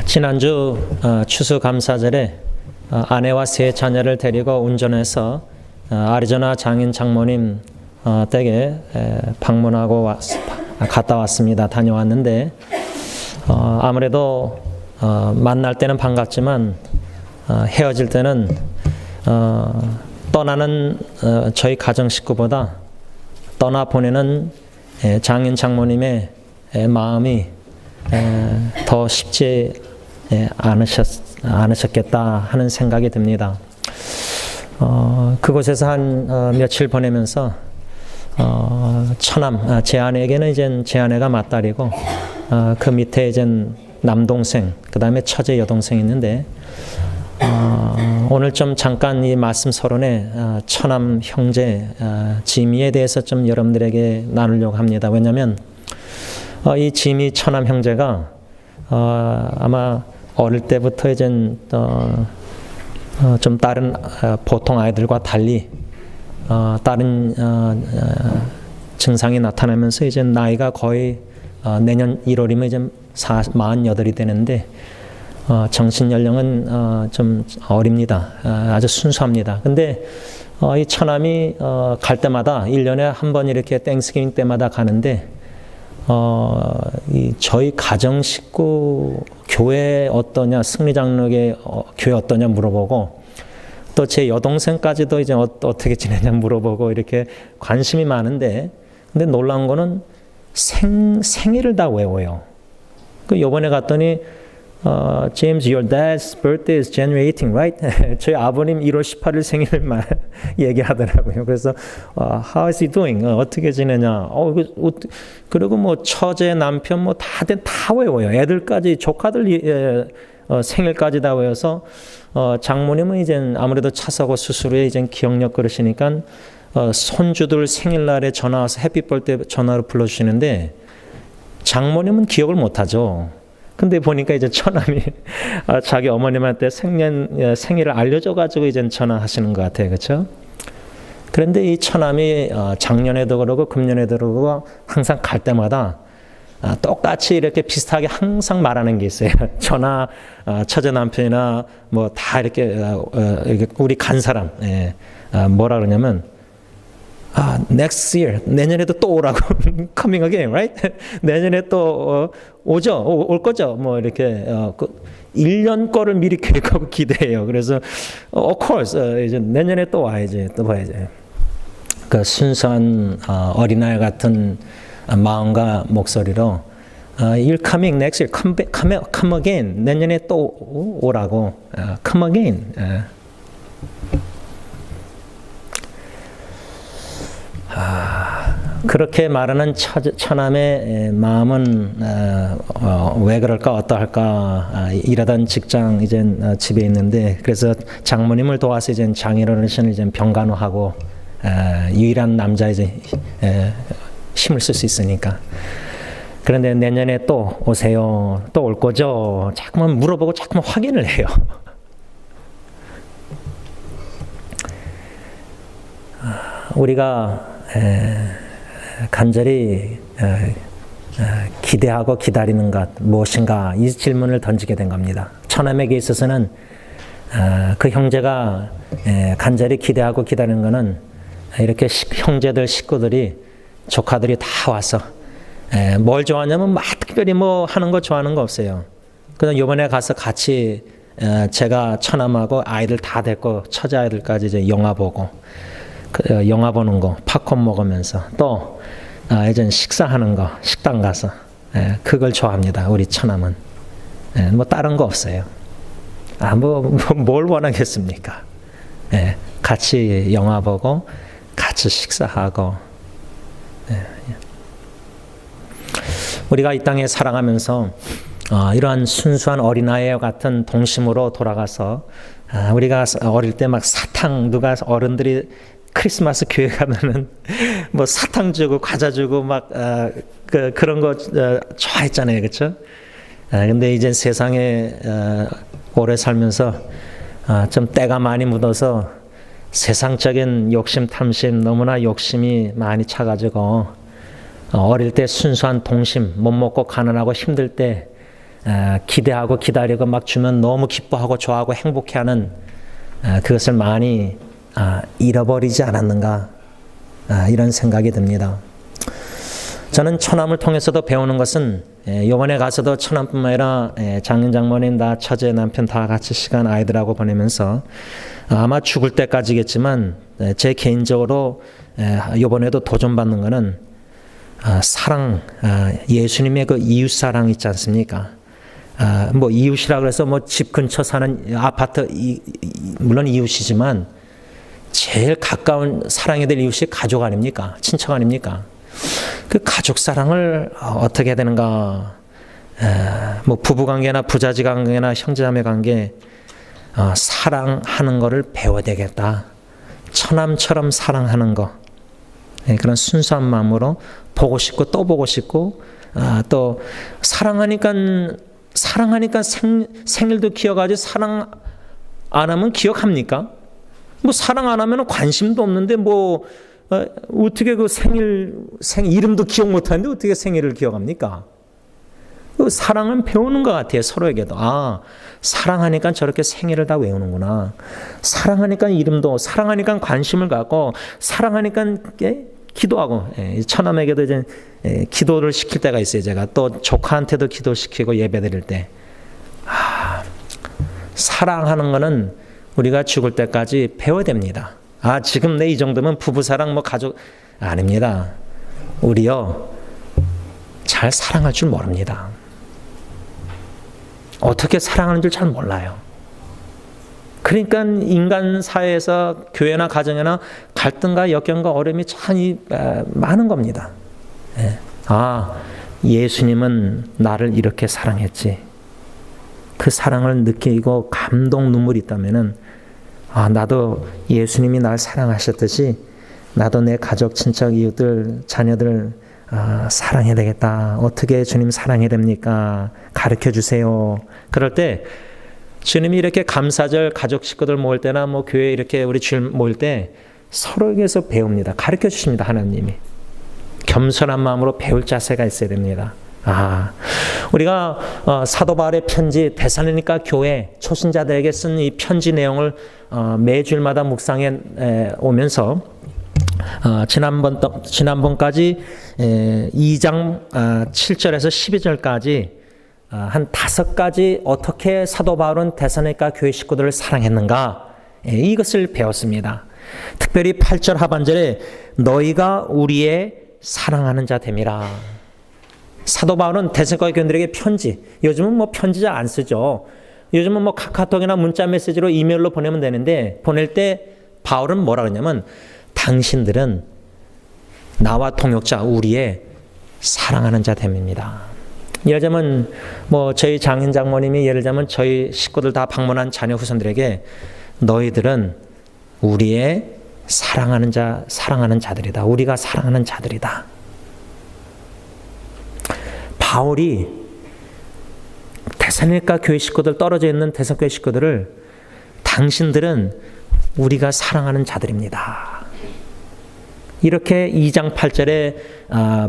지난주 추수감사절에 아내와 세 자녀를 데리고 운전해서 아리조나 장인 장모님 댁에 방문하고 갔다 왔습니다. 다녀왔는데 아무래도 만날 때는 반갑지만 헤어질 때는 떠나는 저희 가정 식구보다 떠나보내는 장인 장모님의 마음이 더 쉽지 않으셨겠다 하는 생각이 듭니다. 그곳에서 한 며칠 보내면서 처남, 제 아내에게는 이제 제 아내가 맏딸이고 그 밑에 이제 남동생, 그 다음에 처제 여동생이 있는데 오늘 좀 잠깐 이 말씀 서론에 처남 형제 지미에 대해서 좀 여러분들에게 나누려고 합니다. 왜냐하면 이 지미 처남 형제가 아마 어릴 때부터 이제 좀 다른 보통 아이들과 달리 다른 증상이 나타나면서 이제 나이가 거의 내년 1월이면 이제 48이 되는데 정신 연령은 좀 어립니다. 아주 순수합니다. 근데 이 처남이 갈 때마다 1년에 한 번 이렇게 땡스기빙 때마다 가는데 저희 가정 식구 교회 어떠냐, 승리장로교 교회 어떠냐 물어보고 또 제 여동생까지도 이제 어떻게 지내냐 물어보고 이렇게 관심이 많은데 근데 놀라운 거는 생일을 다 외워요. 그 요번에 갔더니 James, your dad's birthday is January 18, right? 저희 아버님 1월 18일 생일을 얘기하더라고요. 그래서 how is he doing? 어떻게 지내냐? 그리고 뭐 처제, 남편 뭐 다 외워요. 애들까지 조카들 생일까지 다 외워서 장모님은 이제 아무래도 차 사고 수술 후에 이제 기억력 그러시니까 손주들 생일날에 전화 와서 해피 벌데이 전화로 불러주시는데 장모님은 기억을 못하죠. 근데 보니까 이제 처남이 자기 어머님한테 생일을 알려줘가지고 이제 전화하시는 것 같아요. 그렇죠? 그런데 이 처남이 작년에도 그러고 금년에도 그러고 항상 갈 때마다 똑같이 이렇게 비슷하게 항상 말하는 게 있어요. 저나 처제 남편이나 뭐 다 이렇게 우리 간 사람 뭐라 그러냐면 next year 내년에도 또 오라고 coming again, right? 내년에 또 오죠, 올 거죠. 뭐 이렇게 1년 거를 미리 계획하고 기대해요. 그래서 of course 이제 내년에 또 와야지, 또 봐야지. 그 순수한 어린아이 같은 마음과 목소리로 You're coming next year, come again. 내년에 또 오라고, come again. 그렇게 말하는 처남의 마음은 왜 그럴까 어떠할까 일하던 직장 이제 집에 있는데 그래서 장모님을 도와서 이제 장인어른을 이제 병간호하고 유일한 남자 이제 힘을 쓸 수 있으니까 그런데 내년에 또 오세요 또 올 거죠 자꾸만 물어보고 자꾸만 확인을 해요. 우리가 간절히 기대하고 기다리는 것 무엇인가 이 질문을 던지게 된 겁니다. 처남에게 있어서는 그 형제가 간절히 기대하고 기다리는 것은 이렇게 형제들 식구들이 조카들이 다 와서 뭘 좋아하냐면 막 특별히 뭐 하는 거 좋아하는 거 없어요. 그냥 이번에 가서 같이 제가 처남하고 아이들 다 데리고 처제 아이들까지 이제 영화 보고 영화 보는 거, 팝콘 먹으면서 또 이제 식사하는 거, 식당 가서 그걸 좋아합니다. 우리 처남은 뭐 다른 거 없어요. 뭘 원하겠습니까? 같이 영화 보고 같이 식사하고 우리가 이 땅에 살아가면서 이러한 순수한 어린아이와 같은 동심으로 돌아가서 우리가 어릴 때 막 사탕 누가 어른들이 크리스마스 교회 가면은 뭐 사탕 주고 과자 주고 막 그런 거 좋아했잖아요, 그렇죠? 근데 이제 세상에 오래 살면서 좀 때가 많이 묻어서 세상적인 욕심 탐심 너무나 욕심이 많이 차가지고 어릴 때 순수한 동심 못 먹고 가난하고 힘들 때 기대하고 기다리고 막 주면 너무 기뻐하고 좋아하고 행복해하는 그것을 많이 잃어버리지 않았는가 이런 생각이 듭니다. 저는 처남을 통해서도 배우는 것은 이번에 가서도 처남뿐만 아니라 장인 장모님 나 처제 남편 다 같이 시간 아이들하고 보내면서 아마 죽을 때까지겠지만 제 개인적으로 이번에도 도전받는 것은 사랑, 예수님의 그 이웃 사랑 있지 않습니까? 뭐 이웃이라 그래서 뭐 집 근처 사는 아파트 물론 이웃이지만 제일 가까운 사랑해야 될 이웃이 가족 아닙니까? 친척 아닙니까? 그 가족 사랑을 어떻게 해야 되는가? 뭐 부부 관계나 부자지 관계나 형제자매 관계 사랑하는 거를 배워야 되겠다. 처남처럼 사랑하는 거. 그런 순수한 마음으로 보고 싶고 또 보고 싶고 또 사랑하니까 생일도 기억하지 사랑 안 하면 기억합니까? 뭐 사랑 안 하면 관심도 없는데 뭐 어떻게 그 이름도 기억 못 하는데 어떻게 생일을 기억합니까? 그 사랑은 배우는 것 같아요. 서로에게도. 사랑하니까 저렇게 생일을 다 외우는구나. 사랑하니까 이름도, 사랑하니까 관심을 갖고, 사랑하니까 기도하고, 처남에게도 이제 기도를 시킬 때가 있어요. 제가 또 조카한테도 기도시키고 예배 드릴 때. 사랑하는 거는 우리가 죽을 때까지 배워야 됩니다. 지금 내 이 정도면 부부사랑 뭐 가족 아닙니다. 우리요 잘 사랑할 줄 모릅니다. 어떻게 사랑하는 줄 잘 몰라요. 그러니까 인간 사회에서 교회나 가정이나 갈등과 역경과 어려움이 참 많은 겁니다. 예수님은 나를 이렇게 사랑했지. 그 사랑을 느끼고 감동 눈물이 있다면은 나도 예수님이 날 사랑하셨듯이 나도 내 가족, 친척, 이웃들, 자녀들 사랑해야 되겠다. 어떻게 주님 사랑해야 됩니까? 가르쳐 주세요. 그럴 때 주님이 이렇게 감사절 가족 식구들 모일 때나 뭐 교회 이렇게 우리 주일 모일 때 서로에게서 배웁니다. 가르쳐 주십니다. 하나님이. 겸손한 마음으로 배울 자세가 있어야 됩니다. 우리가 사도 바울의 편지 데살로니가 교회 초신자들에게 쓴 이 편지 내용을 매주일마다 묵상해 오면서 지난번까지 2장 7절에서 12절까지 한 5가지 어떻게 사도 바울은 데살로니가 교회 식구들을 사랑했는가 이것을 배웠습니다. 특별히 8절 하반절에 너희가 우리의 사랑하는 자 됨이라. 사도 바울은 데살로니가 교인들에게 편지, 요즘은 뭐 편지 잘 안 쓰죠. 요즘은 뭐 카카오톡이나 문자 메시지로 이메일로 보내면 되는데 보낼 때 바울은 뭐라 그러냐면 당신들은 나와 동역자 우리의 사랑하는 자 됨입니다. 예를 들자면 뭐 저희 장인 장모님이 예를 들자면 저희 식구들 다 방문한 자녀 후손들에게 너희들은 우리의 사랑하는 자들이다. 우리가 사랑하는 자들이다. 바울이 데살로니가 교회 식구들 떨어져 있는 데살로니가 교회 식구들을 당신들은 우리가 사랑하는 자들입니다. 이렇게 2장 8절에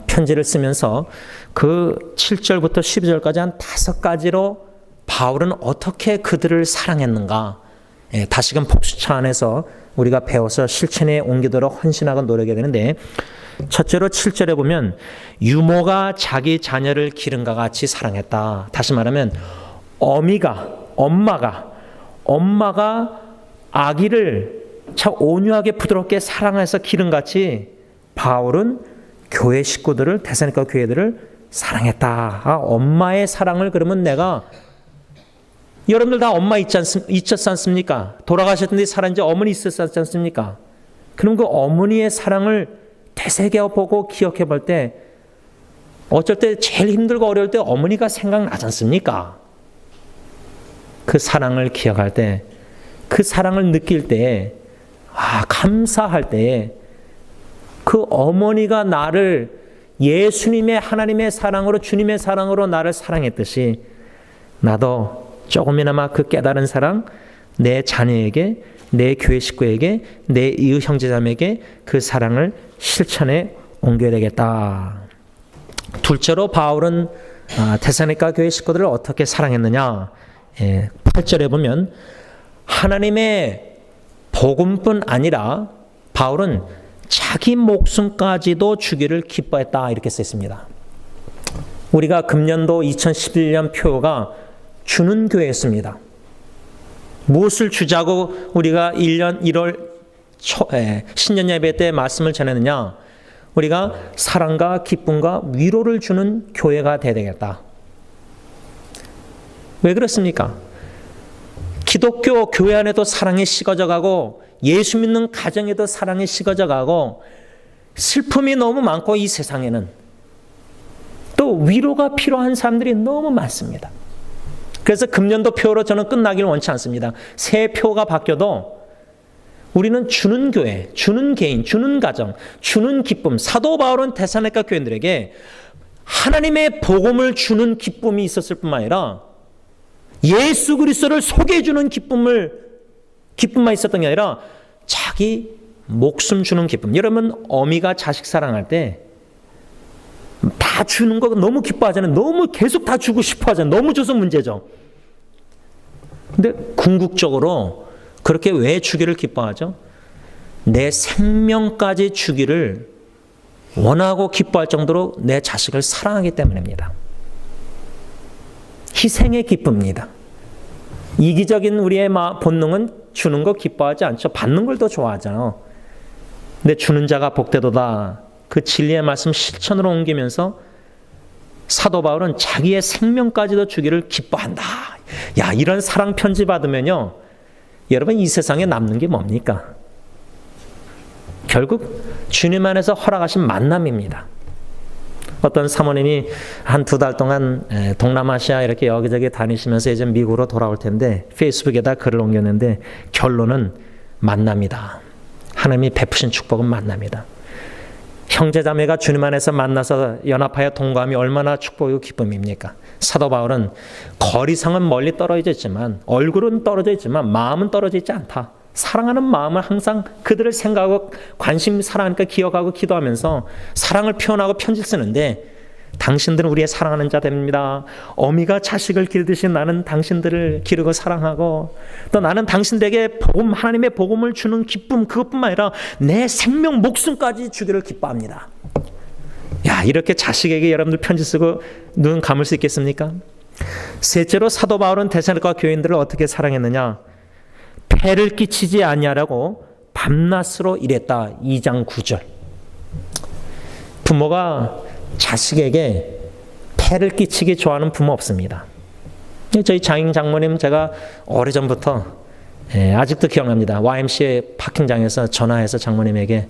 편지를 쓰면서 그 7절부터 12절까지 한 5가지로 바울은 어떻게 그들을 사랑했는가 다시금 복수차 안에서 우리가 배워서 실천에 옮기도록 헌신하고 노력해야 되는데 첫째로 7절에 보면 유모가 자기 자녀를 기름과 같이 사랑했다. 다시 말하면 엄마가 아기를 참 온유하게 부드럽게 사랑해서 기름같이 바울은 교회 식구들을 데살로니가 교회들을 사랑했다. 엄마의 사랑을 그러면 내가 여러분들 다 엄마 있었지 않습니까? 돌아가셨는데 살았는지 어머니 있었지 않습니까? 그럼 그 어머니의 사랑을 되새겨보고 기억해 볼 때 어쩔 때 제일 힘들고 어려울 때 어머니가 생각나지 않습니까? 그 사랑을 기억할 때, 그 사랑을 느낄 때, 감사할 때 그 어머니가 나를 예수님의 하나님의 사랑으로 주님의 사랑으로 나를 사랑했듯이 나도 조금이나마 그 깨달은 사랑 내 자녀에게 내 교회 식구에게 내 이웃 형제자매에게 그 사랑을 실천에 옮겨야 되겠다. 둘째로 바울은 데살로니가 교회 식구들을 어떻게 사랑했느냐. 8절에 보면 하나님의 복음뿐 아니라 바울은 자기 목숨까지도 주기를 기뻐했다 이렇게 써 있습니다. 우리가 금년도 2011년 표가 주는 교회였습니다. 무엇을 주자고 우리가 1년 1월 신년 예배 때 말씀을 전했느냐. 우리가 사랑과 기쁨과 위로를 주는 교회가 되어야 되겠다. 왜 그렇습니까? 기독교 교회 안에도 사랑이 식어져 가고 예수 믿는 가정에도 사랑이 식어져 가고 슬픔이 너무 많고 이 세상에는 또 위로가 필요한 사람들이 너무 많습니다. 그래서 금년도 표로 저는 끝나기를 원치 않습니다. 새 표가 바뀌어도 우리는 주는 교회, 주는 개인, 주는 가정, 주는 기쁨. 사도 바울은 데살로니가 교인들에게 하나님의 복음을 주는 기쁨이 있었을 뿐만 아니라 예수 그리스도를 소개해 주는 기쁨만 있었던 게 아니라 자기 목숨 주는 기쁨. 여러분 어미가 자식 사랑할 때 다 주는 거 너무 기뻐하잖아요. 너무 계속 다 주고 싶어 하잖아요. 너무 줘서 문제죠. 근데 궁극적으로 그렇게 왜 주기를 기뻐하죠? 내 생명까지 주기를 원하고 기뻐할 정도로 내 자식을 사랑하기 때문입니다. 희생의 기쁨입니다. 이기적인 우리의 본능은 주는 거 기뻐하지 않죠. 받는 걸 더 좋아하잖아요. 근데 주는 자가 복되도다. 그 진리의 말씀 실천으로 옮기면서 사도 바울은 자기의 생명까지도 주기를 기뻐한다. 야, 이런 사랑 편지 받으면요. 여러분 이 세상에 남는 게 뭡니까? 결국 주님 안에서 허락하신 만남입니다. 어떤 사모님이 한 2달 동안 동남아시아 이렇게 여기저기 다니시면서 이제 미국으로 돌아올 텐데 페이스북에다 글을 옮겼는데 결론은 만남이다. 하나님이 베푸신 축복은 만남이다. 형제자매가 주님 안에서 만나서 연합하여 동거함이 얼마나 축복이고 기쁨입니까? 사도 바울은 거리상은 멀리 떨어져 있지만 얼굴은 떨어져 있지만 마음은 떨어져 있지 않다. 사랑하는 마음을 항상 그들을 생각하고 관심 사랑하니까 기억하고 기도하면서 사랑을 표현하고 편지를 쓰는데 당신들은 우리의 사랑하는 자 됩니다. 어미가 자식을 기르듯이 나는 당신들을 기르고 사랑하고 또 나는 당신들에게 복음, 하나님의 복음을 주는 기쁨 그것뿐만 아니라 내 생명 목숨까지 주기를 기뻐합니다. 야, 이렇게 자식에게 여러분들 편지 쓰고 눈 감을 수 있겠습니까? 셋째로 사도 바울은 데살로니가 교인들을 어떻게 사랑했느냐? 폐를 끼치지 아니하라고 밤낮으로 일했다. 2장 9절. 부모가 자식에게 폐를 끼치기 좋아하는 부모 없습니다. 저희 장인 장모님 제가 오래전부터 아직도 기억납니다. YMCA 파킹장에서 전화해서 장모님에게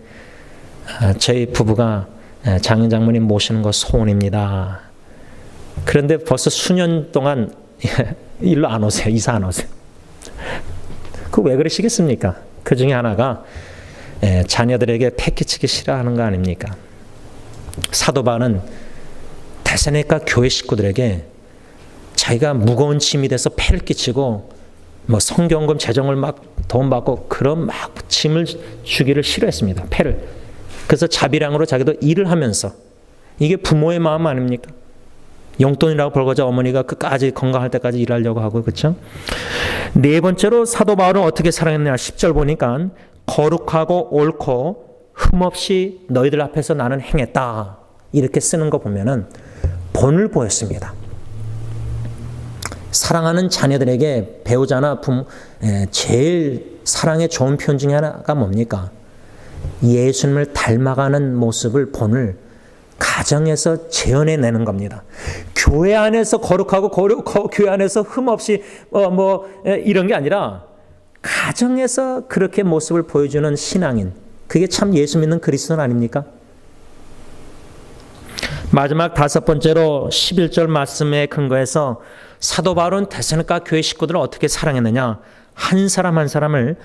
저희 부부가 장인 장모님 모시는 거 소원입니다. 그런데 벌써 수년 동안 일로 안 오세요. 이사 안 오세요. 그 왜 그러시겠습니까? 그 중에 하나가 자녀들에게 폐 끼치기 싫어하는 거 아닙니까? 사도 바울은 데살로니가 교회 식구들에게 자기가 무거운 짐이 돼서 폐를 끼치고 뭐 성경금 재정을 막 돈 받고 그런 막 짐을 주기를 싫어했습니다. 폐를. 그래서 자비량으로 자기도 일을 하면서 이게 부모의 마음 아닙니까? 용돈이라고 벌거져 어머니가 끝까지 건강할 때까지 일하려고 하고 그렇죠? 네 번째로 사도 바울은 어떻게 사랑했느냐? 10절 보니까 거룩하고 옳고 흠없이 너희들 앞에서 나는 행했다. 이렇게 쓰는 거 보면은 본을 보였습니다. 사랑하는 자녀들에게 배우자나 부모 제일 사랑의 좋은 표현 중에 하나가 뭡니까? 예수님을 닮아가는 모습을 본을 가정에서 재현해내는 겁니다. 교회 안에서 거룩하고 교회 안에서 흠없이 이런 게 아니라 가정에서 그렇게 모습을 보여주는 신앙인. 그게 참 예수 믿는 그리스도는 아닙니까? 마지막 5번째로 11절 말씀에 근거해서 사도 바울은 데살로니가 교회 식구들을 어떻게 사랑했느냐? 한 사람 한 사람을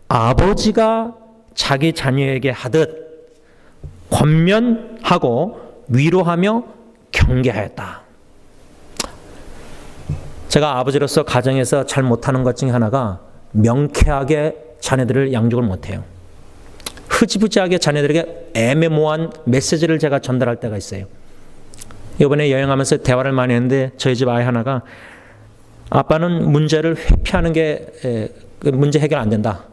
아버지가 자기 자녀에게 하듯 권면하고 위로하며 경계하였다. 제가 아버지로서 가정에서 잘 못하는 것 중에 하나가 명쾌하게 자녀들을 양육을 못해요. 흐지부지하게 자녀들에게 애매모호한 메시지를 제가 전달할 때가 있어요. 이번에 여행하면서 대화를 많이 했는데 저희 집 아이 하나가 아빠는 문제를 회피하는 게 문제 해결 안 된다.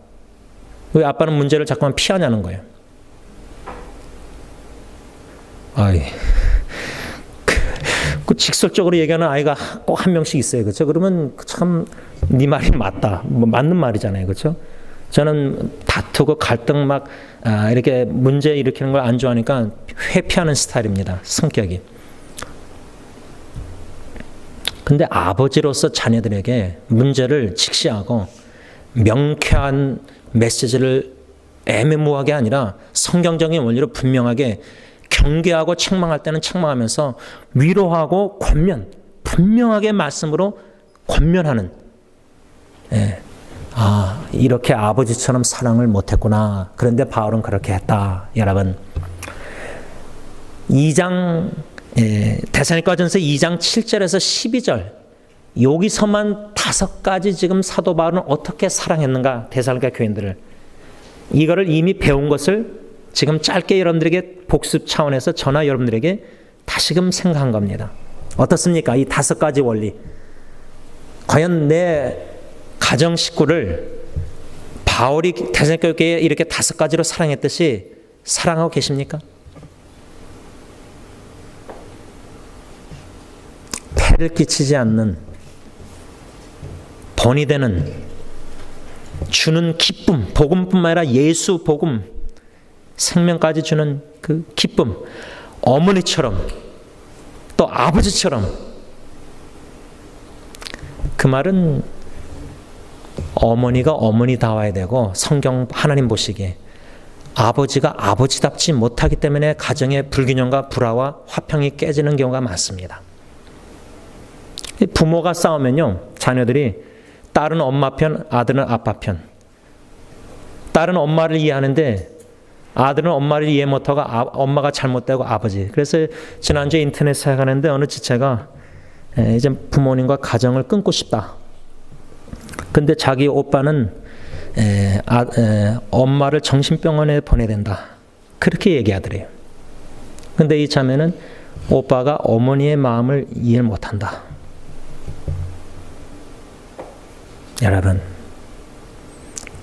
왜 아빠는 문제를 자꾸만 피하냐는 거예요. 아이, 그 직설적으로 얘기하는 아이가 꼭 한 명씩 있어요. 그렇죠? 그러면 참 네 말이 맞다. 뭐 맞는 말이잖아요. 그렇죠? 저는 다투고 갈등 막 이렇게 문제 일으키는 걸 안 좋아하니까 회피하는 스타일입니다. 성격이. 근데 아버지로서 자녀들에게 문제를 직시하고 명쾌한 메시지를 애매모호하게 아니라 성경적인 원리로 분명하게 경계하고 책망할 때는 책망하면서 위로하고 권면, 분명하게 말씀으로 권면하는, 이렇게 아버지처럼 사랑을 못했구나. 그런데 바울은 그렇게 했다. 여러분, 2장 데살로니가전서 2장 7절에서 12절 여기서만 5가지 지금 사도 바울은 어떻게 사랑했는가, 데살로니가 교인들을. 이거를 이미 배운 것을 지금 짧게 여러분들에게 복습 차원에서 저나 여러분들에게 다시금 생각한 겁니다. 어떻습니까? 이 5가지 원리. 과연 내 가정 식구를 바울이 데살로니가 교회에 이렇게 5가지로 사랑했듯이 사랑하고 계십니까? 폐를 끼치지 않는, 본이 되는, 주는 기쁨, 복음뿐만 아니라 예수 복음, 생명까지 주는 그 기쁨, 어머니처럼 또 아버지처럼. 그 말은 어머니가 어머니다워야 되고, 성경 하나님 보시기에 아버지가 아버지답지 못하기 때문에 가정의 불균형과 불화와 화평이 깨지는 경우가 많습니다. 부모가 싸우면요, 자녀들이 딸은 엄마 편, 아들은 아빠 편. 딸은 엄마를 이해하는데 아들은 엄마를 이해 못하고 엄마가 잘못되고 아버지. 그래서 지난주에 인터넷 사용하는데 어느 지체가 이제 부모님과 가정을 끊고 싶다. 근데 자기 오빠는 엄마를 정신병원에 보내야 된다. 그렇게 얘기하더래요. 근데 이 자매는 오빠가 어머니의 마음을 이해 못한다. 여러분,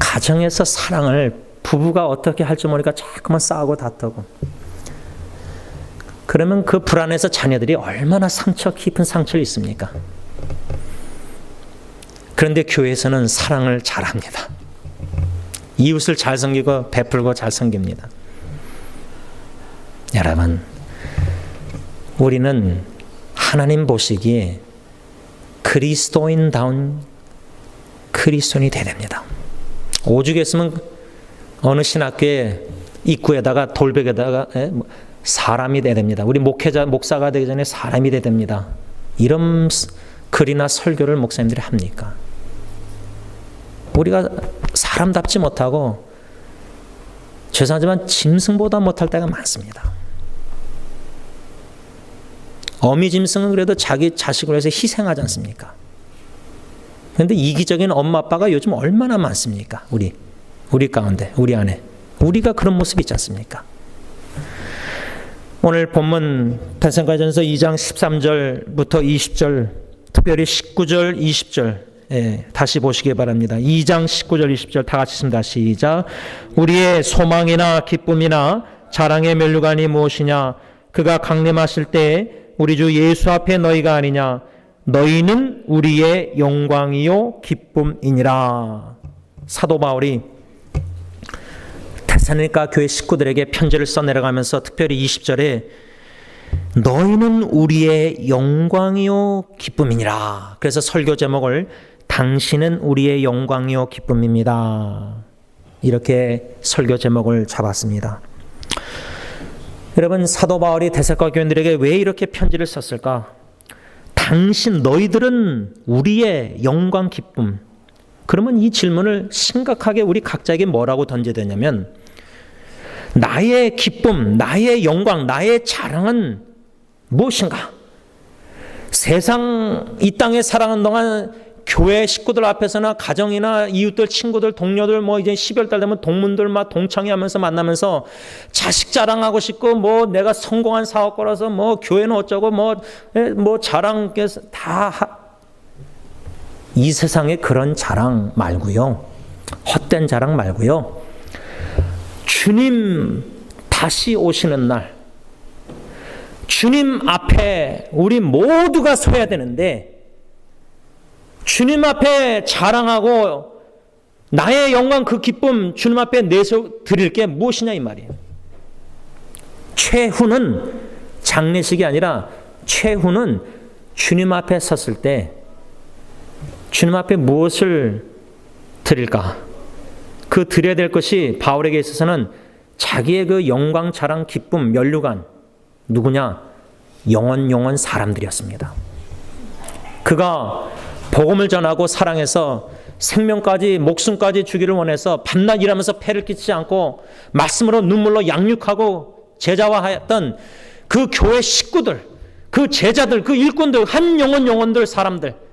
가정에서 사랑을 부부가 어떻게 할지 모르니까 자꾸만 싸우고 다투고, 그러면 그 불안해서 자녀들이 얼마나 깊은 상처를 입습니까? 그런데 교회에서는 사랑을 잘합니다. 이웃을 잘 섬기고 베풀고 잘 섬깁니다. 여러분, 우리는 하나님 보시기에 그리스도인다운 그리스도인이 돼야 됩니다. 오죽했으면 어느 신학교의 입구에다가 돌벽에다가 사람이 돼야 됩니다. 우리 목사가 되기 전에 사람이 돼야 됩니다. 이런 글이나 설교를 목사님들이 합니까? 우리가 사람답지 못하고, 죄송하지만 짐승보다 못할 때가 많습니다. 어미 짐승은 그래도 자기 자식을 위해서 희생하지 않습니까? 그런데 이기적인 엄마 아빠가 요즘 얼마나 많습니까? 우리 가운데, 우리 안에. 우리가 그런 모습이 있지 않습니까? 오늘 본문 데살로니가전서 2장 13절부터 20절, 특별히 19절, 20절 다시 보시기 바랍니다. 2장 19절, 20절 다 같이 읽습니다. 시작. 우리의 소망이나 기쁨이나 자랑의 면류관이 무엇이냐? 그가 강림하실 때에 우리 주 예수 앞에 너희가 아니냐? 너희는 우리의 영광이요 기쁨이니라. 사도 바울이 데살로니가 교회 식구들에게 편지를 써내려가면서 특별히 20절에 너희는 우리의 영광이요 기쁨이니라. 그래서 설교 제목을 당신은 우리의 영광이요 기쁨입니다. 이렇게 설교 제목을 잡았습니다. 여러분, 사도 바울이 데살로니가 교인들에게 왜 이렇게 편지를 썼을까? 너희들은 우리의 영광 기쁨. 그러면 이 질문을 심각하게 우리 각자에게 뭐라고 던져야 되냐면, 나의 기쁨, 나의 영광, 나의 자랑은 무엇인가? 세상 이 땅에 살아가는 동안 교회 식구들 앞에서나 가정이나 이웃들, 친구들, 동료들 뭐 이제 12월달 되면 동문들 막 동창회 하면서 만나면서 자식 자랑하고 싶고 뭐 내가 성공한 사업가라서 뭐 교회는 어쩌고 뭐 자랑 다 이 세상에 그런 자랑 말고요. 헛된 자랑 말고요. 주님 다시 오시는 날 주님 앞에 우리 모두가 서야 되는데 주님 앞에 자랑하고 나의 영광 그 기쁨 주님 앞에 내서 드릴 게 무엇이냐 이 말이에요. 최후는 장례식이 아니라 최후는 주님 앞에 섰을 때 주님 앞에 무엇을 드릴까? 그 드려야 될 것이 바울에게 있어서는 자기의 그 영광, 자랑, 기쁨, 면류관 누구냐? 영원 사람들이었습니다. 그가 복음을 전하고 사랑해서 생명까지 목숨까지 주기를 원해서 밤낮 일하면서 폐를 끼치지 않고 말씀으로 눈물로 양육하고 제자화했던 그 교회 식구들, 그 제자들, 그 일꾼들, 한 영혼들 사람들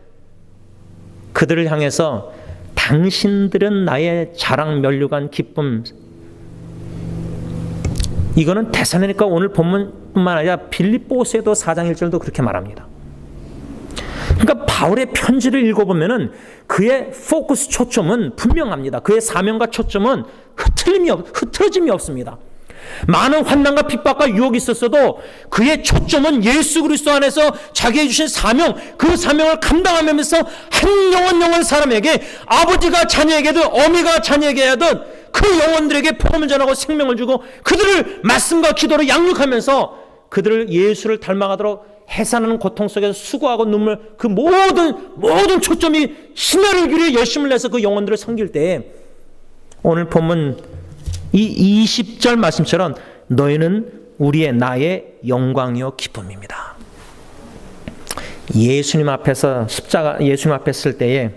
그들을 향해서 당신들은 나의 자랑, 면류관, 기쁨 이거는 데살로니가 오늘 본문뿐만 아니라 빌립보서에도 4장 1절도 그렇게 말합니다. 그러니까 바울의 편지를 읽어보면은 그의 포커스 초점은 분명합니다. 그의 사명과 초점은 흐트러짐이 없습니다. 많은 환난과 핍박과 유혹이 있었어도 그의 초점은 예수 그리스도 안에서 자기에게 주신 사명, 그 사명을 감당하면서 한 영혼 사람에게 아버지가 자녀에게든 어미가 자녀에게 하든 그 영혼들에게 복음을 전하고 생명을 주고 그들을 말씀과 기도로 양육하면서 그들을 예수를 닮아가도록 해산하는 고통 속에서 수고하고 눈물 그 모든 초점이 심혈을 기울여 열심을 내서 그 영혼들을 섬길 때 오늘 본문 이 20절 말씀처럼 너희는 나의 영광이요 기쁨입니다. 예수님 앞에서 예수님 앞에 쓸 때에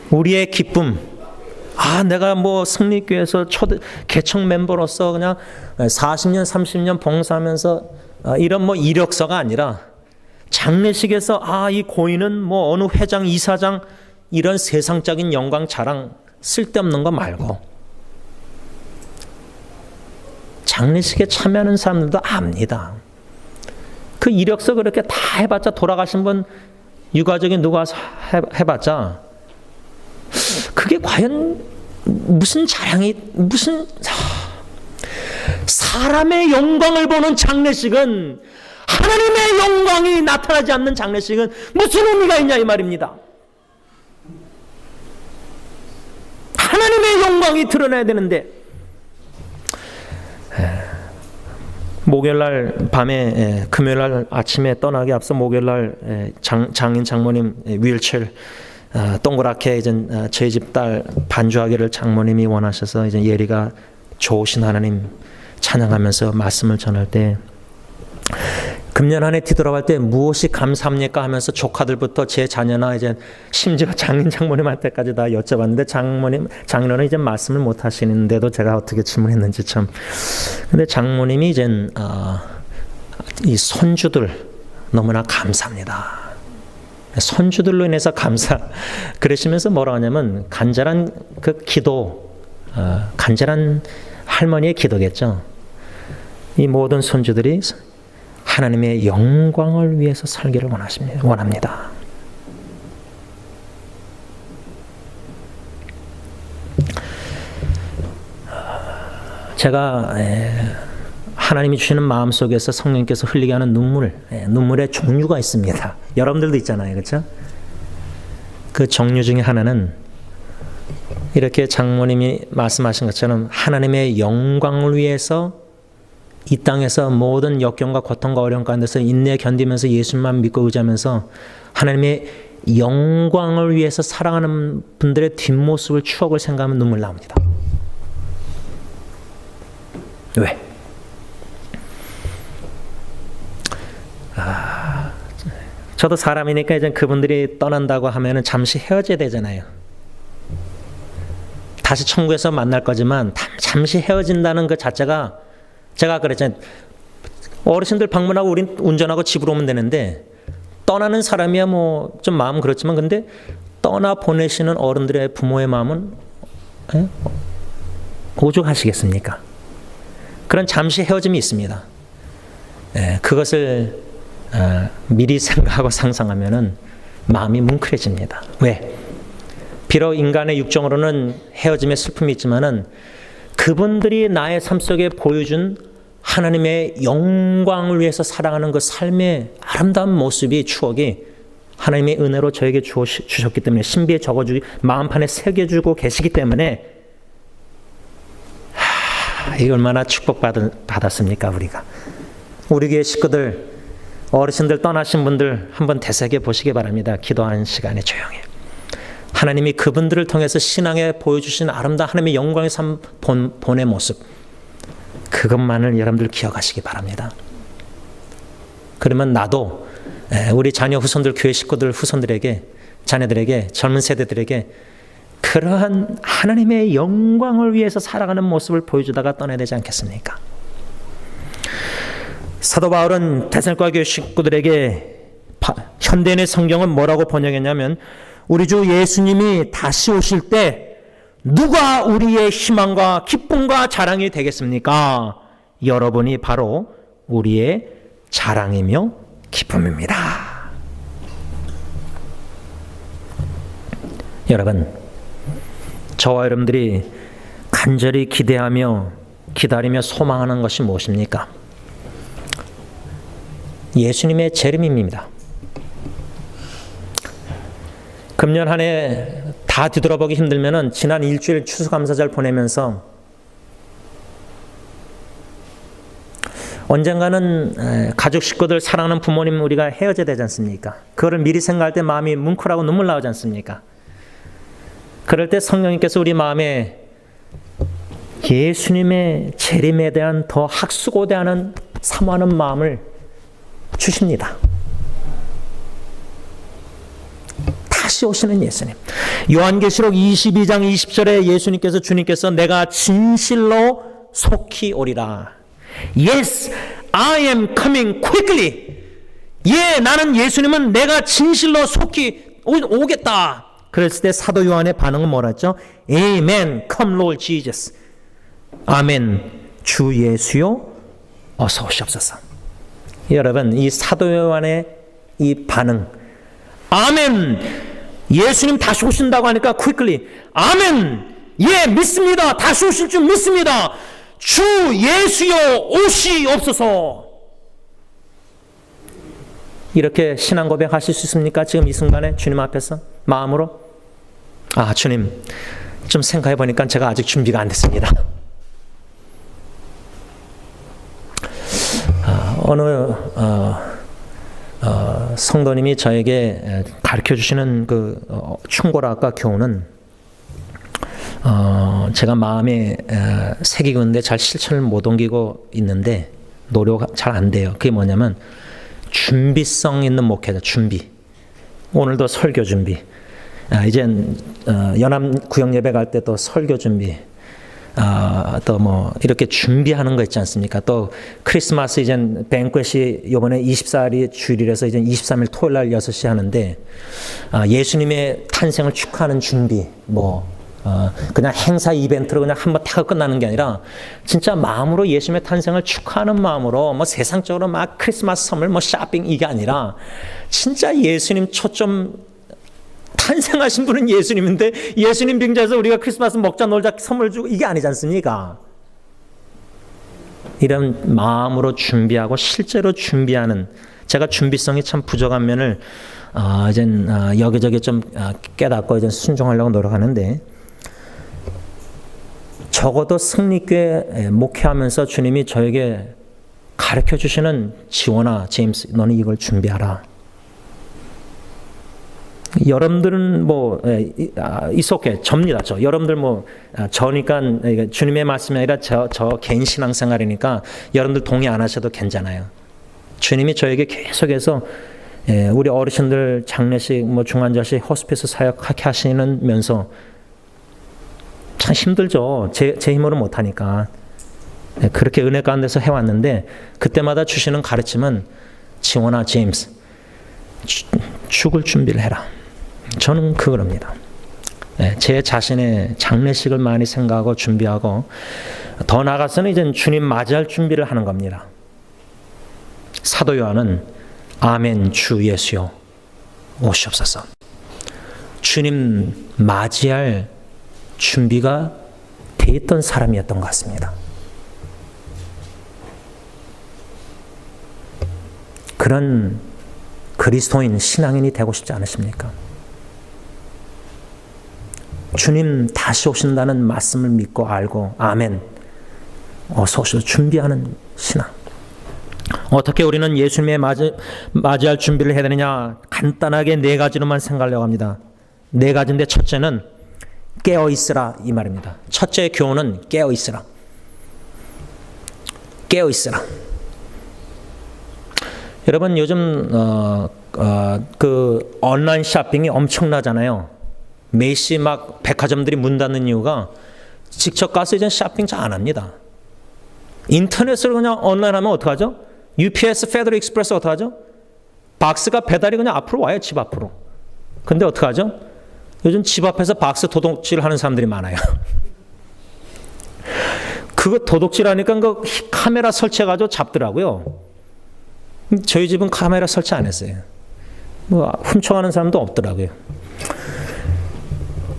우리의 기쁨 내가 뭐 승리교회에서 개척 멤버로서 그냥 40년 30년 봉사하면서 이런 뭐 이력서가 아니라 장례식에서 이 고인은 뭐 어느 회장 이사장 이런 세상적인 영광 자랑 쓸데없는 거 말고 장례식에 참여하는 사람들도 압니다. 그 이력서 그렇게 다 해봤자 돌아가신 분 유가족이 누가 와서 해봤자 그게 과연 무슨 자랑이 사람의 영광을 보는 장례식은 하나님의 영광이 나타나지 않는 장례식은 무슨 의미가 있냐 이 말입니다. 하나님의 영광이 드러나야 되는데 목요일날 밤에 금요일날 아침에 떠나기 앞서 목요일날 장인 장모님 휠체어 동그랗게 이제 저희 집 딸 반주하기를 장모님이 원하셔서 이제 예리가 좋으신 하나님 찬양하면서 말씀을 전할 때 금년 한 해 뒤돌아갈 때 무엇이 감사합니까 하면서 조카들부터 제 자녀나 이제 심지어 장인 장모님한테까지 다 여쭤봤는데 장로는 이제 말씀을 못 하시는데도 제가 어떻게 질문했는지 참. 근데 장모님이 이제 이 손주들 너무나 감사합니다. 손주들로 인해서 그러시면서 뭐라고 하냐면 간절한 그 기도, 간절한 할머니의 기도겠죠. 이 모든 손주들이 하나님의 영광을 위해서 살기를 원합니다. 제가 하나님이 주시는 마음속에서 성령께서 흘리게 하는 눈물의 종류가 있습니다. 여러분들도 있잖아요. 그렇죠? 그 종류 중에 하나는 이렇게 장모님이 말씀하신 것처럼 하나님의 영광을 위해서 이 땅에서 모든 역경과 고통과 어려움 가운데서 인내 견디면서 예수님만 믿고 의지하면서 하나님의 영광을 위해서 살아가는 분들의 뒷모습을 추억을 생각하면 눈물 나옵니다. 왜? 저도 사람이니까 이제 그분들이 떠난다고 하면은 잠시 헤어져야 되잖아요. 다시 천국에서 만날 거지만 잠시 헤어진다는 그 자체가 제가 그랬잖아요. 어르신들 방문하고 우린 운전하고 집으로 오면 되는데 떠나는 사람이야 뭐 좀 마음 그렇지만 근데 떠나 보내시는 어른들의 부모의 마음은 오죽하시겠습니까? 그런 잠시 헤어짐이 있습니다. 그것을 미리 생각하고 상상하면은 마음이 뭉클해집니다. 왜? 비록 인간의 육정으로는 헤어짐의 슬픔이 있지만은 그분들이 나의 삶 속에 보여준 하나님의 영광을 위해서 살아가는 그 삶의 아름다운 모습이 추억이 하나님의 은혜로 저에게 주셨기 때문에 신비에 적어주고 마음판에 새겨주고 계시기 때문에 이게 얼마나 축복받았습니까 우리가. 우리 교회 식구들 어르신들 떠나신 분들 한번 되새겨 보시기 바랍니다. 기도하는 시간에 조용히. 하나님이 그분들을 통해서 신앙에 보여주신 아름다운 하나님의 영광의 삶 본의 모습 그것만을 여러분들 기억하시기 바랍니다. 그러면 나도 우리 자녀 후손들 교회 식구들 후손들에게 자녀들에게 젊은 세대들에게 그러한 하나님의 영광을 위해서 살아가는 모습을 보여주다가 떠나야 되지 않겠습니까? 사도 바울은 데살로니가 교회 식구들에게 현대인의 성경은 뭐라고 번역했냐면 우리 주 예수님이 다시 오실 때 누가 우리의 희망과 기쁨과 자랑이 되겠습니까? 여러분이 바로 우리의 자랑이며 기쁨입니다. 여러분, 저와 여러분들이 간절히 기대하며 기다리며 소망하는 것이 무엇입니까? 예수님의 재림입니다. 금년 한 해 다 뒤돌아보기 힘들면은 지난 일주일 추수감사절 보내면서 언젠가는 가족 식구들 사랑하는 부모님 우리가 헤어져야 되지 않습니까? 그거를 미리 생각할 때 마음이 뭉클하고 눈물 나오지 않습니까? 그럴 때 성령님께서 우리 마음에 예수님의 재림에 대한 더 학수고대하는 사모하는 마음을 주십니다. 다시 오시는 예수님. 요한계시록 22장 20절에 예수님께서 주님께서 내가 진실로 속히 오리라. Yes, I am coming quickly. 예, 나는 예수님은 내가 진실로 속히 오겠다. 그랬을 때 사도 요한의 반응은 뭐라 했죠? Amen, come Lord Jesus. 아멘, 주 예수요 어서 오시옵소서. 여러분, 이 사도 요한의 이 반응, 아멘, 예수님 다시 오신다고 하니까 quickly, 아멘, 예, 믿습니다. 다시 오실 줄 믿습니다. 주 예수여 오시옵소서. 이렇게 신앙 고백하실 수 있습니까? 지금 이 순간에 주님 앞에서 마음으로 주님, 좀 생각해 보니까 제가 아직 준비가 안 됐습니다. 어느 성도님이 저에게 가르쳐 주시는 그 충고라학과 교훈은 제가 마음에 새기고 있는데 잘 실천을 못 옮기고 있는데 노력 잘 안 돼요. 그게 뭐냐면 준비성 있는 목회자, 준비. 오늘도 설교 준비. 이젠 연합 구역 예배 갈 때 또 설교 준비. 또 뭐 이렇게 준비하는 거 있지 않습니까? 또 크리스마스 이젠 뱅퀘시 이번에 24일이 주일이라서 이제 23일 토요일 날 6시 하는데 예수님의 탄생을 축하하는 준비 그냥 행사 이벤트로 그냥 한번 타고 끝나는 게 아니라 진짜 마음으로 예수님의 탄생을 축하하는 마음으로 세상적으로 막 크리스마스 선물 쇼핑 이게 아니라 진짜 예수님 초점 탄생하신 분은 예수님인데 예수님 빙자해서 우리가 크리스마스 먹자 놀자 선물 주고 이게 아니지 않습니까? 이런 마음으로 준비하고 실제로 준비하는 제가 준비성이 참 부족한 면을 이젠 여기저기 좀 깨닫고 이제 순종하려고 노력하는데 적어도 승리교회 목회하면서 주님이 저에게 가르쳐 주시는 지원아, 제임스, 너는 이걸 준비하라. 여러분들은 이속해 접니다. 여러분들 저니까 주님의 말씀이 아니라 저 개인 신앙생활이니까 여러분들 동의 안 하셔도 괜찮아요. 주님이 저에게 계속해서 우리 어르신들 장례식 중환자실 호스피스 사역하게 하시면서 참 힘들죠. 제 힘으로 못하니까 그렇게 은혜 가운데서 해왔는데 그때마다 주시는 가르침은 지원아, 제임스, 죽을 준비를 해라. 저는 그겁니다. 제 자신의 장례식을 많이 생각하고 준비하고 더 나아가서는 이제 주님 맞이할 준비를 하는 겁니다. 사도 요한은 아멘 주 예수여 오시옵소서. 주님 맞이할 준비가 돼 있던 사람이었던 것 같습니다. 그런 그리스도인 신앙인이 되고 싶지 않으십니까? 주님 다시 오신다는 말씀을 믿고 알고 아멘 어서 오셔서 준비하는 신앙. 어떻게 우리는 예수님의 맞이할 준비를 해야 되느냐? 간단하게 네 가지로만 생각하려고 합니다. 네 가지인데 첫째는 깨어있으라 이 말입니다. 첫째 교훈은 깨어있으라. 깨어있으라. 여러분 요즘 그 온라인 쇼핑이 엄청나잖아요. 매시 막 백화점들이 문 닫는 이유가 직접 가서 이제 쇼핑 잘 안 합니다. 인터넷으로 그냥 온라인 하면 어떡하죠? UPS, 페더럴 익스프레스 어떡하죠? 박스가 배달이 그냥 앞으로 와요. 집 앞으로. 근데 어떡하죠? 요즘 집 앞에서 박스 도둑질 하는 사람들이 많아요. 그거 도둑질 하니까 그 카메라 설치해가지고 잡더라고요. 저희 집은 카메라 설치 안 했어요. 뭐 훔쳐가는 사람도 없더라고요.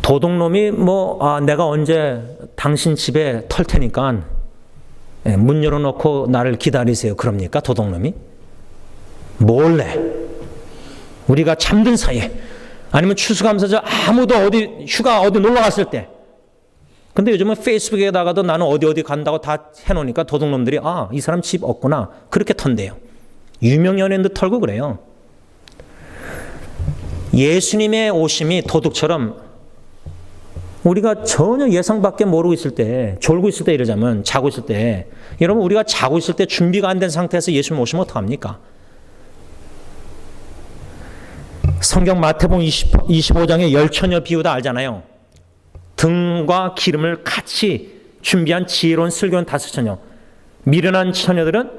도둑놈이 내가 언제 당신 집에 털 테니까 문 열어놓고 나를 기다리세요. 그럽니까? 도둑놈이? 몰래 우리가 잠든 사이에 아니면 추수감사절 아무도 휴가 어디 놀러 갔을 때. 근데 요즘은 페이스북에다가도 나는 어디 간다고 다 해놓으니까 도둑놈들이 이 사람 집 없구나 그렇게 턴대요. 유명 연예인도 털고 그래요. 예수님의 오심이 도둑처럼 우리가 전혀 예상 밖에 모르고 있을 때, 졸고 있을 때 이러자면 자고 있을 때, 여러분 우리가 자고 있을 때 준비가 안 된 상태에서 예수님 오시면 어떡합니까? 성경 마태복음 25장의 열처녀 비유다 알잖아요. 등과 기름을 같이 준비한 지혜로운 슬기로운 다섯 처녀. 미련한 처녀들은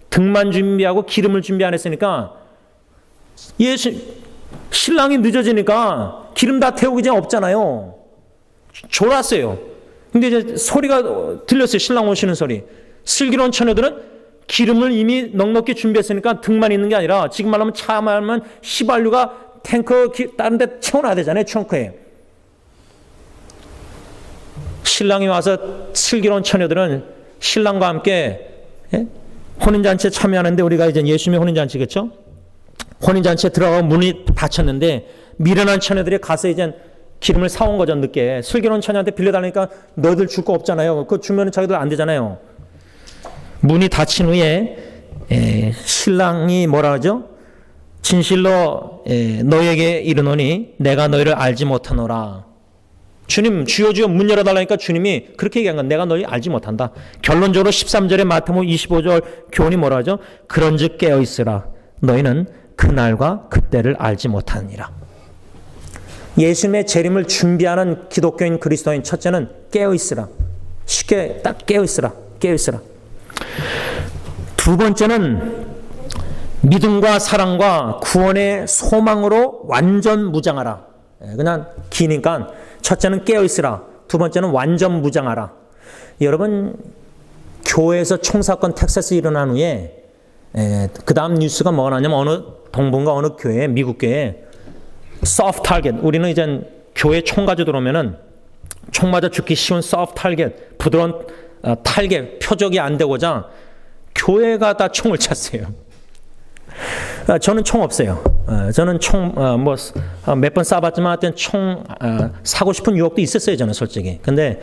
등만 준비하고 기름을 준비 안 했으니까 신랑이 늦어지니까 기름 다 태우기 전에 없잖아요. 졸았어요. 근데 이제 소리가 들렸어요. 신랑 오시는 소리. 슬기로운 처녀들은 기름을 이미 넉넉히 준비했으니까 등만 있는 게 아니라 지금 말하면 차 말하면 휘발유가 탱커 다른 데 채워놔야 되잖아요. 트렁크에. 신랑이 와서 슬기로운 처녀들은 신랑과 함께 혼인잔치에 참여하는데 우리가 이제 예수님의 혼인잔치겠죠? 혼인잔치에 들어가고 문이 닫혔는데 미련한 처녀들이 가서 이제 기름을 사온 거죠. 늦게. 슬기로운 처녀한테 빌려달라니까 너희들 줄 거 없잖아요. 그거 주면 자기들 안 되잖아요. 문이 닫힌 후에 신랑이 뭐라 하죠? 진실로 너희에게 이르노니 내가 너희를 알지 못하노라. 주님 주여 주여 문 열어달라니까 주님이 그렇게 얘기한 건 내가 너희 알지 못한다. 결론적으로 13절에 마태복음 25절 교훈이 뭐라 하죠? 그런즉 깨어있으라. 너희는 그날과 그때를 알지 못하느니라. 예수님의 재림을 준비하는 기독교인 그리스도인 첫째는 깨어있으라. 쉽게 딱 깨어있으라. 깨어있으라. 두 번째는 믿음과 사랑과 구원의 소망으로 완전 무장하라. 그냥 기니까 첫째는 깨어있으라. 두 번째는 완전 무장하라. 여러분 교회에서 총사건 텍사스 일어난 후에 그 다음 뉴스가 뭐가 나냐면 어느 동분과 어느 교회 미국 교회에 soft target. 우리는 이제 교회 총 가지고 들어오면은 총 맞아 죽기 쉬운 soft target, 부드러운 타겟, 표적이 안 되고자 교회가 다 총을 찼어요. 저는 총 없어요. 저는 총 몇 번 쏴봤지만 하여튼 총 사고 싶은 유혹도 있었어요. 저는 솔직히. 근데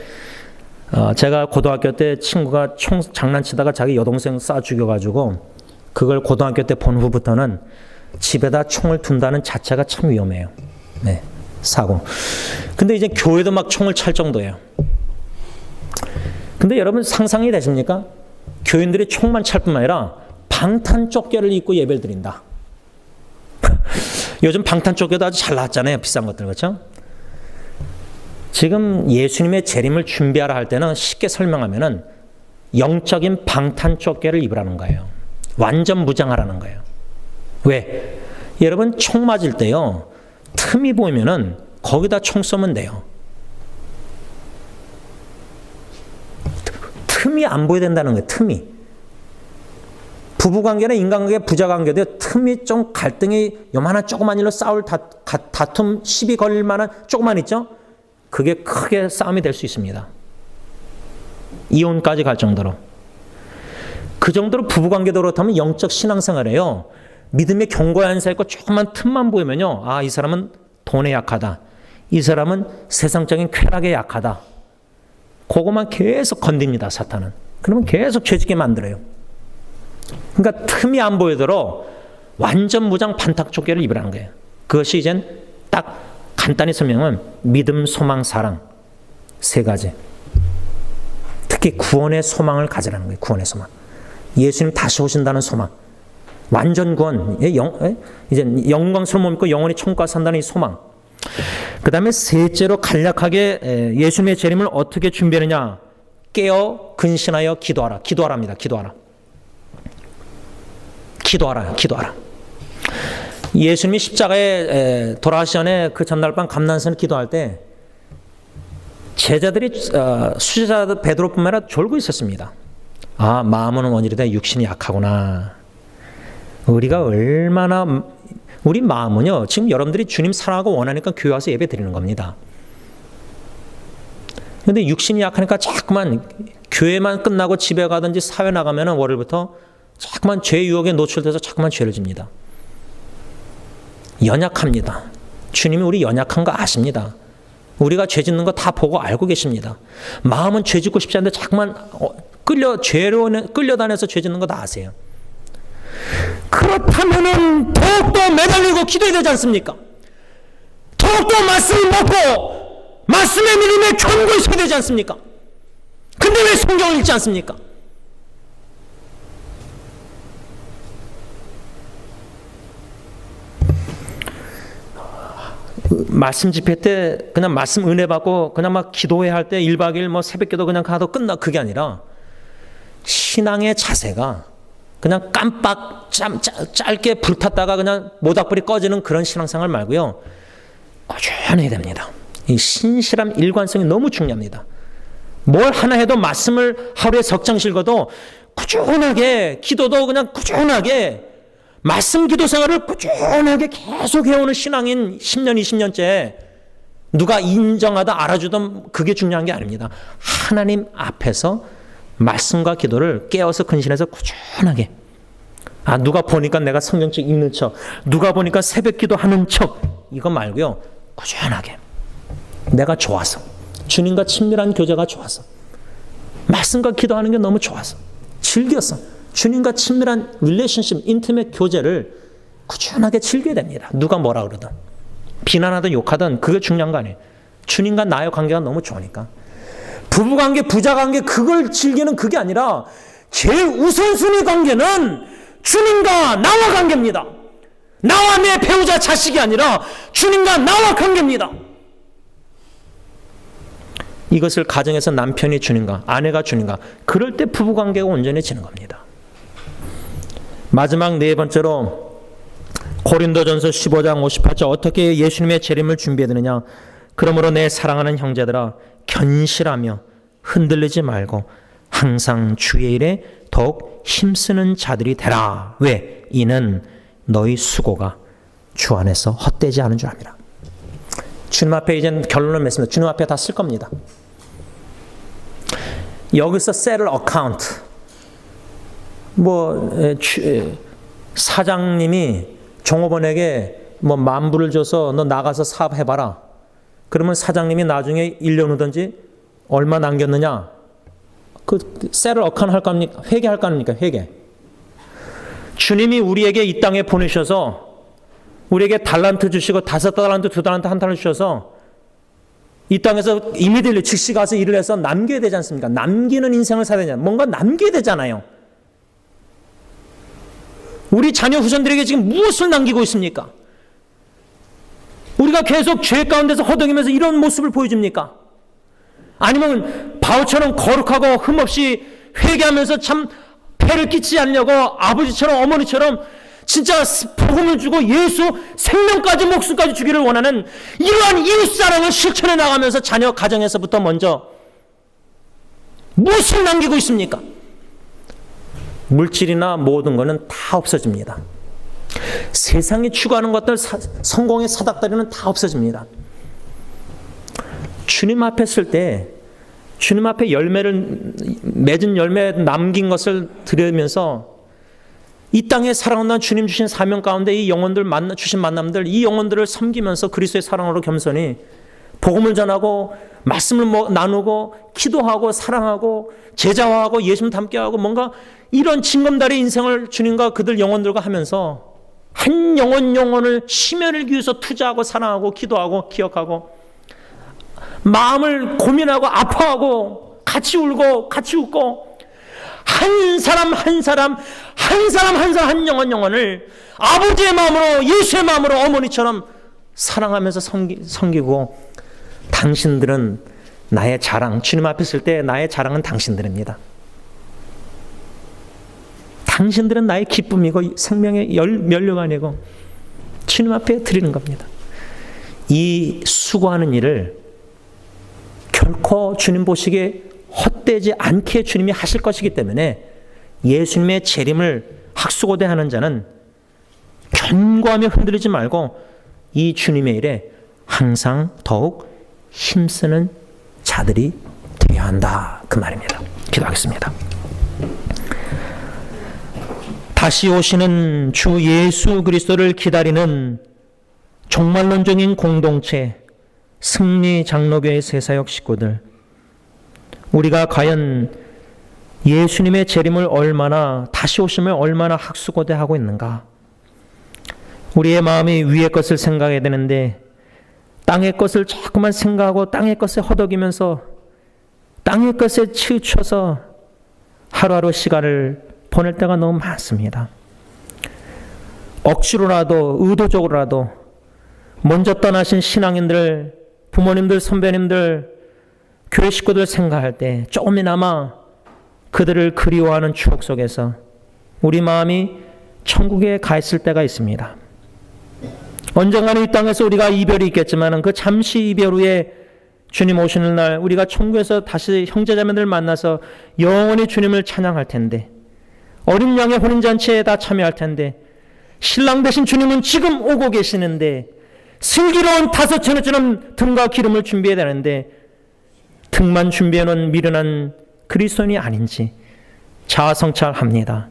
제가 고등학교 때 친구가 총 장난치다가 자기 여동생 쏴 죽여가지고 그걸 고등학교 때 본 후부터는 집에다 총을 둔다는 자체가 참 위험해요. 네, 사고. 근데 이제 교회도 막 총을 찰 정도예요. 근데 여러분 상상이 되십니까? 교인들이 총만 찰 뿐만 아니라 방탄조끼를 입고 예배를 드린다. 요즘 방탄조끼도 아주 잘 나왔잖아요. 비싼 것들 그렇죠? 지금 예수님의 재림을 준비하라 할 때는 쉽게 설명하면은 영적인 방탄조끼를 입으라는 거예요. 완전 무장하라는 거예요. 왜? 여러분 총 맞을 때요, 틈이 보이면은 거기다 총 쏘면 돼요. 틈이 안 보여야 된다는 거예요. 틈이. 부부관계나 인간관계, 부자관계도 틈이 좀 갈등이 요만한 조그만 일로 싸울 다툼 시비 걸릴 만한 조그만 있죠? 그게 크게 싸움이 될 수 있습니다. 이혼까지 갈 정도로. 그 정도로 부부관계도 그렇다면 영적 신앙생활에요, 믿음의 경고의 안사 있고 조그만 틈만 보이면요, 아, 이 사람은 돈에 약하다, 이 사람은 세상적인 쾌락에 약하다, 그것만 계속 건듭니다, 사탄은. 그러면 계속 죄짓게 만들어요. 그러니까 틈이 안 보이도록 완전 무장 반탁조끼를 입으라는 거예요. 그것이 이젠 딱 간단히 설명하면 믿음, 소망, 사랑, 세 가지. 특히 구원의 소망을 가지라는 거예요. 구원의 소망. 예수님 다시 오신다는 소망. 완전 구원. 이제 영광스러운 몸 입고 영원히 천국과 산다는 이 소망. 그 다음에 셋째로 간략하게 예수님의 재림을 어떻게 준비하느냐. 깨어 근신하여 기도하라. 기도하랍니다. 기도하라. 기도하라. 예수님이 십자가에 돌아가시 전에 그 전날 밤 감난선을 기도할 때 제자들이 수제자 베드로뿐만 아니라 졸고 있었습니다. 아, 마음은 원일이다, 육신이 약하구나. 우리가 얼마나, 우리 마음은요, 지금 여러분들이 주님 사랑하고 원하니까 교회 와서 예배 드리는 겁니다. 그런데 육신이 약하니까 자꾸만 교회만 끝나고 집에 가든지 사회 나가면 월요일부터 자꾸만 죄 유혹에 노출돼서 자꾸만 죄를 집니다. 연약합니다. 주님이 우리 연약한 거 아십니다. 우리가 죄 짓는 거 다 보고 알고 계십니다. 마음은 죄 짓고 싶지 않은데 자꾸만 죄로 끌려다녀서 죄 짓는 거 다 아세요. 그렇다면은 더욱더 매달리고 기도해야 되지 않습니까? 더욱더 말씀을 먹고 말씀의 믿음에 견고히 서야 되지 않습니까? 근데 왜 성경을 읽지 않습니까? 말씀 집회 때 그냥 말씀 은혜 받고 그냥 막 기도해야 할 때 1박 2일 뭐 새벽기도 그냥 가도 끝나, 그게 아니라 신앙의 자세가 그냥 깜빡 짧게 불탔다가 그냥 모닥불이 꺼지는 그런 신앙생활 말고요, 꾸준히 됩니다. 이 신실함, 일관성이 너무 중요합니다. 뭘 하나 해도 말씀을 하루에 석 장 읽어도 꾸준하게, 기도도 그냥 꾸준하게, 말씀 기도 생활을 꾸준하게 계속 해오는 신앙인 10년, 20년째 누가 인정하다 알아주던 그게 중요한 게 아닙니다. 하나님 앞에서 말씀과 기도를 깨어서 근신해서 꾸준하게. 아, 누가 보니까 내가 성경책 읽는 척, 누가 보니까 새벽 기도하는 척, 이거 말고요, 꾸준하게. 내가 좋아서, 주님과 친밀한 교제가 좋아서, 말씀과 기도하는 게 너무 좋아서, 즐겨서 주님과 친밀한 릴레이션십, 인티메이트 교제를 꾸준하게 즐겨야 됩니다. 누가 뭐라 그러든, 비난하든 욕하든 그게 중요한 거 아니에요. 주님과 나의 관계가 너무 좋으니까. 부부관계, 부자관계, 그걸 즐기는 그게 아니라 제일 우선순위 관계는 주님과 나와 관계입니다. 나와 내 배우자 자식이 아니라 주님과 나와 관계입니다. 이것을 가정에서 남편이 주님과, 아내가 주님과, 그럴 때 부부관계가 온전해지는 겁니다. 마지막 네 번째로 고린도전서 15장 58절, 어떻게 예수님의 재림을 준비해야 되느냐. 그러므로 내 사랑하는 형제들아, 견실하며 흔들리지 말고 항상 주의 일에 더욱 힘쓰는 자들이 되라. 왜? 이는 너희 수고가 주 안에서 헛되지 않은 줄 압니다. 주님 앞에 이제 결론을 맺습니다. 주님 앞에 다 쓸 겁니다. 여기서 settle account. 사장님이 종업원에게 뭐 10,000불을 줘서 너 나가서 사업해봐라. 그러면 사장님이 나중에 1년 후든지 얼마 남겼느냐? 그 settle account 할 겁니까? 회계할 거 아닙니까? 회계. 주님이 우리에게 이 땅에 보내셔서 우리에게 달란트 주시고 5달란트, 2달란트, 1달란트 주셔서 이 땅에서 이미디얼리 즉시 가서 일을 해서 남겨야 되지 않습니까? 남기는 인생을 살아야 되냐? 뭔가 남겨야 되잖아요. 우리 자녀 후손들에게 지금 무엇을 남기고 있습니까? 우리가 계속 죄 가운데서 허덕이면서 이런 모습을 보여줍니까? 아니면 바울처럼 거룩하고 흠없이 회개하면서 참 폐를 끼치지 않으려고 아버지처럼 어머니처럼 진짜 복음을 주고 예수 생명까지 목숨까지 주기를 원하는 이러한 이웃사랑을 실천해 나가면서 자녀 가정에서부터 먼저 무엇을 남기고 있습니까? 물질이나 모든 것은 다 없어집니다. 세상이 추구하는 것들, 성공의 사닥다리는 다 없어집니다. 주님 앞에 설 때 주님 앞에 맺은 열매 남긴 것을 드리면서 이 땅에 사랑한다는 주님 주신 사명 가운데 이 영혼들 주신 만남들, 이 영혼들을 섬기면서 그리스도의 사랑으로 겸손히 복음을 전하고 말씀을 나누고 기도하고 사랑하고 제자화하고 예수님 닮게하고 뭔가 이런 징검다리 인생을 주님과 그들 영혼들과 하면서 한 영혼을 심혈을 기울여서 투자하고 사랑하고 기도하고 기억하고 마음을 고민하고 아파하고 같이 울고 같이 웃고 한 사람 한 영혼을 아버지의 마음으로 예수의 마음으로 어머니처럼 사랑하면서 섬기고 당신들은 나의 자랑, 주님 앞에 있을 때 나의 자랑은 당신들입니다. 당신들은 나의 기쁨이고 생명의 면류관이고 주님 앞에 드리는 겁니다. 이 수고하는 일을 결코 주님 보시기에 헛되지 않게 주님이 하실 것이기 때문에 예수님의 재림을 학수고대하는 자는 견고하며 흔들리지 말고 이 주님의 일에 항상 더욱 힘쓰는 자들이 되어야 한다, 그 말입니다. 기도하겠습니다. 다시 오시는 주 예수 그리스도를 기다리는 종말론적인 공동체 승리 장로교회 새사역 식구들, 우리가 과연 예수님의 재림을 얼마나, 다시 오심을 얼마나 학수고대하고 있는가? 우리의 마음이 위의 것을 생각해야 되는데 땅의 것을 자꾸만 생각하고 땅의 것에 허덕이면서 땅의 것에 치우쳐서 하루하루 시간을 보낼 때가 너무 많습니다. 억지로라도 의도적으로라도 먼저 떠나신 신앙인들, 부모님들, 선배님들, 교회 식구들 생각할 때 조금이나마 그들을 그리워하는 추억 속에서 우리 마음이 천국에 가 있을 때가 있습니다. 언젠가는 이 땅에서 우리가 이별이 있겠지만 그 잠시 이별 후에 주님 오시는 날 우리가 천국에서 다시 형제자매들 만나서 영원히 주님을 찬양할 텐데, 어린 양의 혼인잔치에 다 참여할 텐데, 신랑 되신 주님은 지금 오고 계시는데 슬기로운 5천원처럼 등과 기름을 준비해야 되는데 등만 준비해놓은 미련한 그리스도인이 아닌지 자아성찰합니다.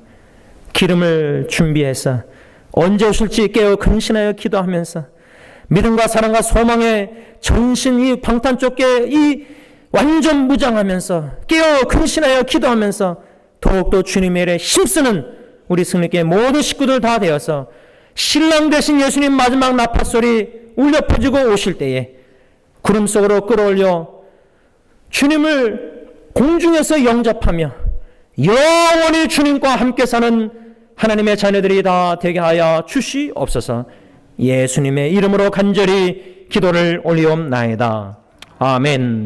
기름을 준비해서 언제 오실지 깨어 근신하여 기도하면서 믿음과 사랑과 소망의 전신이 방탄 쫓게 이 완전 무장하면서 깨어 근신하여 기도하면서 더욱더 주님의 일에 힘쓰는 우리 승리교회 모든 식구들 다 되어서 신랑 되신 예수님 마지막 나팔소리 울려 퍼지고 오실 때에 구름 속으로 끌어올려 주님을 공중에서 영접하며 영원히 주님과 함께 사는 하나님의 자녀들이 다 되게 하여 주시옵소서. 예수님의 이름으로 간절히 기도를 올리옵나이다. 아멘.